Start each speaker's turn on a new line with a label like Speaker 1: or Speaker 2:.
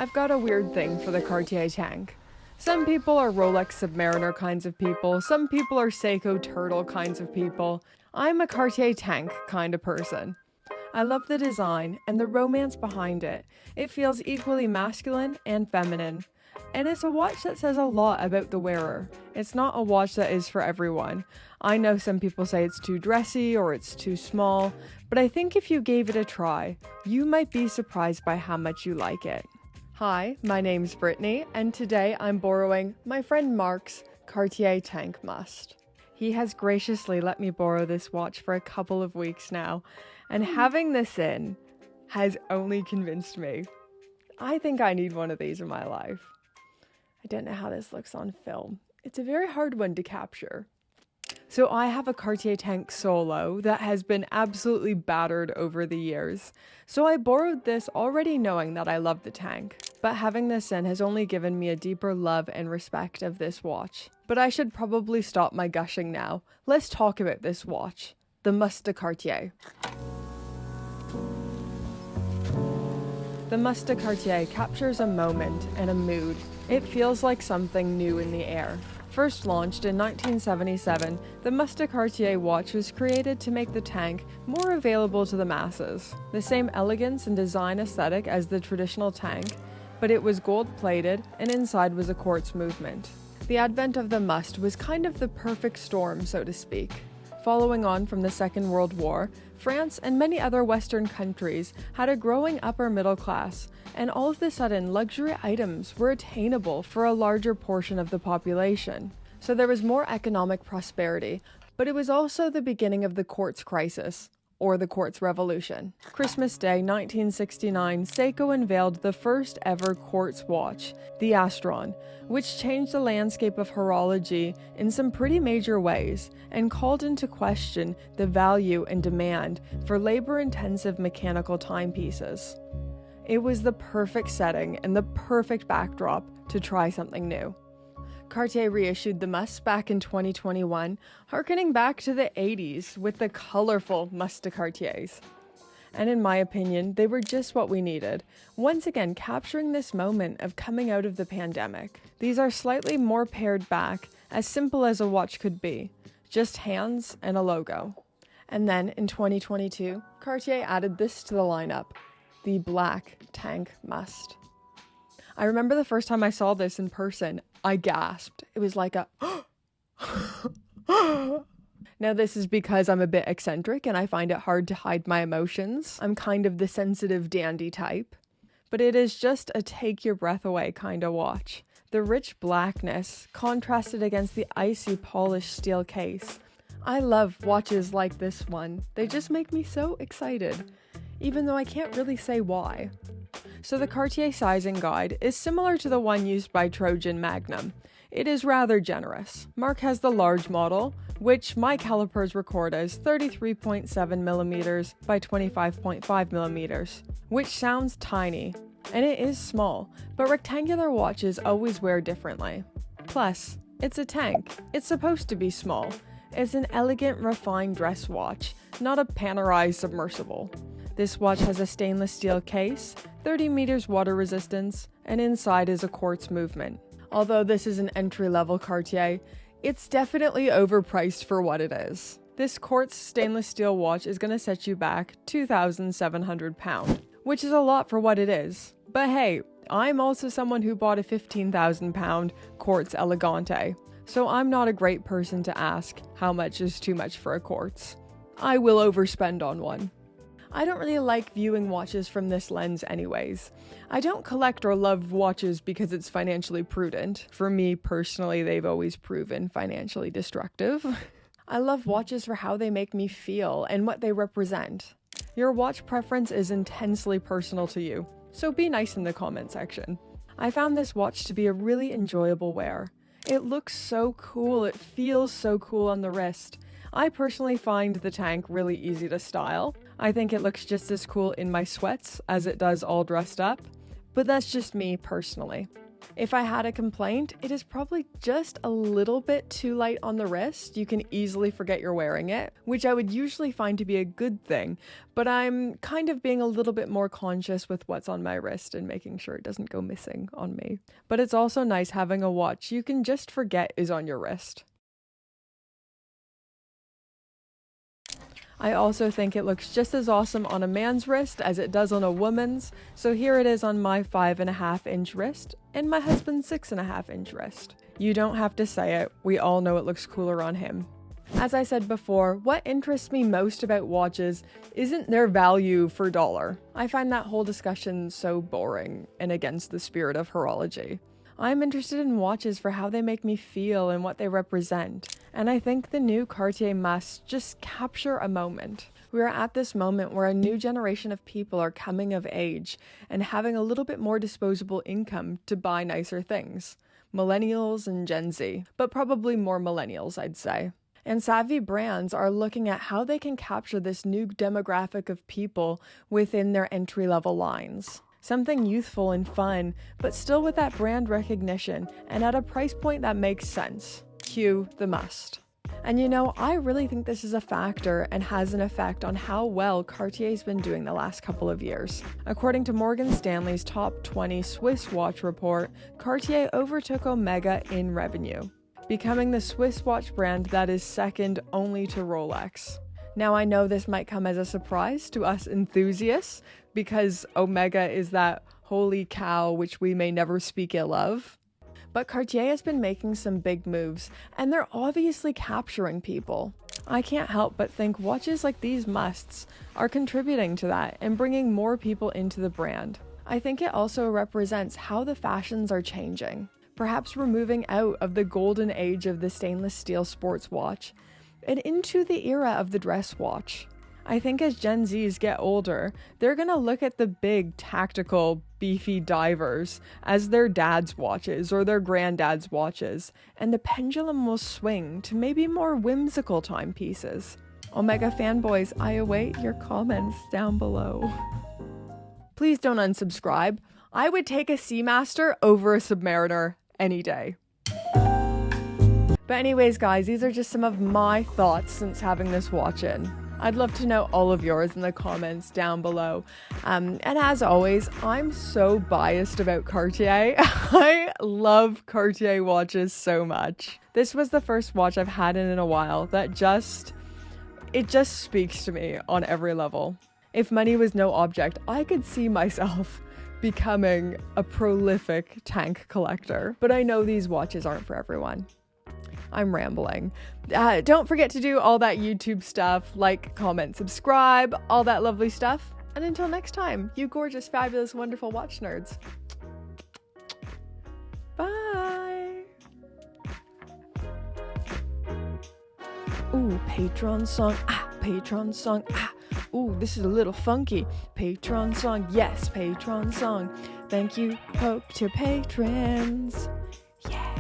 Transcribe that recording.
Speaker 1: I've got a weird thing for the Cartier Tank. Some people are Rolex Submariner kinds of people, some people are Seiko Turtle kinds of people. I'm a Cartier Tank kind of person. I love the design and the romance behind it. It feels equally masculine and feminine. And it's a watch that says a lot about the wearer. It's not a watch that is for everyone. I know some people say it's too dressy or it's too small, but I think if you gave it a try, you might be surprised by how much you like it. Hi, my name's Brittany, and today I'm borrowing my friend Mark's Cartier Tank Must. He has graciously let me borrow this watch for a couple of weeks now, and having this in has only convinced me. I think I need one of these in my life. I don't know how this looks on film. It's a very hard one to capture. So I have a Cartier Tank Solo that has been absolutely battered over the years. So I borrowed this already knowing that I love the tank, but having this in has only given me a deeper love and respect of this watch. But I should probably stop my gushing now. Let's talk about this watch, the Must de Cartier. The Must de Cartier captures a moment and a mood. It feels like something new in the air. First launched in 1977, the Must de Cartier watch was created to make the tank more available to the masses. The same elegance and design aesthetic as the traditional tank, but it was gold-plated and inside was a quartz movement. The advent of the Must was kind of the perfect storm, so to speak. Following on from the Second World War, France and many other Western countries had a growing upper middle class, and all of a sudden luxury items were attainable for a larger portion of the population. So there was more economic prosperity, but it was also the beginning of the quartz crisis, or the quartz revolution. Christmas Day 1969, Seiko unveiled the first ever quartz watch, the Astron, which changed the landscape of horology in some pretty major ways and called into question the value and demand for labor-intensive mechanical timepieces. It was the perfect setting and the perfect backdrop to try something new. Cartier reissued the Must back in 2021, harkening back to the 80s with the colorful Must de Cartiers. And in my opinion, they were just what we needed, once again capturing this moment of coming out of the pandemic. These are slightly more pared back, as simple as a watch could be, just hands and a logo. And then in 2022, Cartier added this to the lineup, the Black Tank Must. I remember the first time I saw this in person, I gasped. It was like a Now this is because I'm a bit eccentric and I find it hard to hide my emotions. I'm kind of the sensitive dandy type. But it is just a take your breath away kind of watch. The rich blackness contrasted against the icy polished steel case. I love watches like this one. They just make me so excited, even though I can't really say why. So the Cartier sizing guide is similar to the one used by Trojan Magnum. It is rather generous. Mark has the large model, which my calipers record as 33.7mm by 25.5mm, which sounds tiny, and it is small, but rectangular watches always wear differently. Plus, it's a tank. It's supposed to be small. It's an elegant, refined dress watch, not a panorized submersible. This watch has a stainless steel case, 30 meters water resistance, and inside is a quartz movement. Although this is an entry-level Cartier, it's definitely overpriced for what it is. This quartz stainless steel watch is going to set you back £2,700, which is a lot for what it is. But hey, I'm also someone who bought a £15,000 quartz Elegante, so I'm not a great person to ask how much is too much for a quartz. I will overspend on one. I don't really like viewing watches from this lens anyways. I don't collect or love watches because it's financially prudent. For me personally, they've always proven financially destructive. I love watches for how they make me feel and what they represent. Your watch preference is intensely personal to you, so be nice in the comment section. I found this watch to be a really enjoyable wear. It looks so cool, it feels so cool on the wrist. I personally find the tank really easy to style. I think it looks just as cool in my sweats as it does all dressed up, but that's just me personally. If I had a complaint, it is probably just a little bit too light on the wrist. You can easily forget you're wearing it, which I would usually find to be a good thing, but I'm kind of being a little bit more conscious with what's on my wrist and making sure it doesn't go missing on me. But it's also nice having a watch you can just forget is on your wrist. I also think it looks just as awesome on a man's wrist as it does on a woman's, so here it is on my 5.5-inch wrist and my husband's 6.5-inch wrist. You don't have to say it, we all know it looks cooler on him. As I said before, what interests me most about watches isn't their value for dollar. I find that whole discussion so boring and against the spirit of horology. I'm interested in watches for how they make me feel and what they represent. And I think the new Cartier Must just capture a moment. We are at this moment where a new generation of people are coming of age and having a little bit more disposable income to buy nicer things. Millennials and Gen Z, but probably more millennials, I'd say. And savvy brands are looking at how they can capture this new demographic of people within their entry-level lines. Something youthful and fun, but still with that brand recognition and at a price point that makes sense. Cue the Must. And you know, I really think this is a factor and has an effect on how well Cartier's been doing the last couple of years. According to Morgan Stanley's Top 20 Swiss watch report, Cartier overtook Omega in revenue, becoming the Swiss watch brand that is second only to Rolex. Now I know this might come as a surprise to us enthusiasts because Omega is that holy cow which we may never speak ill of. But Cartier has been making some big moves and they're obviously capturing people. I can't help but think watches like these musts are contributing to that and bringing more people into the brand. I think it also represents how the fashions are changing. Perhaps we're moving out of the golden age of the stainless steel sports watch and into the era of the dress watch. I think as Gen Zs get older, they're gonna look at the big, tactical, beefy divers as their dad's watches or their granddad's watches, and the pendulum will swing to maybe more whimsical timepieces. Omega fanboys, I await your comments down below. Please don't unsubscribe. I would take a Seamaster over a Submariner any day. But anyways, guys, these are just some of my thoughts since having this watch in. I'd love to know all of yours in the comments down below. And as always, I'm so biased about Cartier. I love Cartier watches so much. This was the first watch I've had in a while that it just speaks to me on every level. If money was no object, I could see myself becoming a prolific tank collector. But I know these watches aren't for everyone. I'm rambling. Don't forget to do all that YouTube stuff, like, comment, subscribe, all that lovely stuff. And until next time, you gorgeous, fabulous, wonderful watch nerds. Bye. Ooh, Patron song. Patron song. Ooh, this is a little funky. Patron song. Yes, Patron song. Thank you, hope to patrons. Yeah.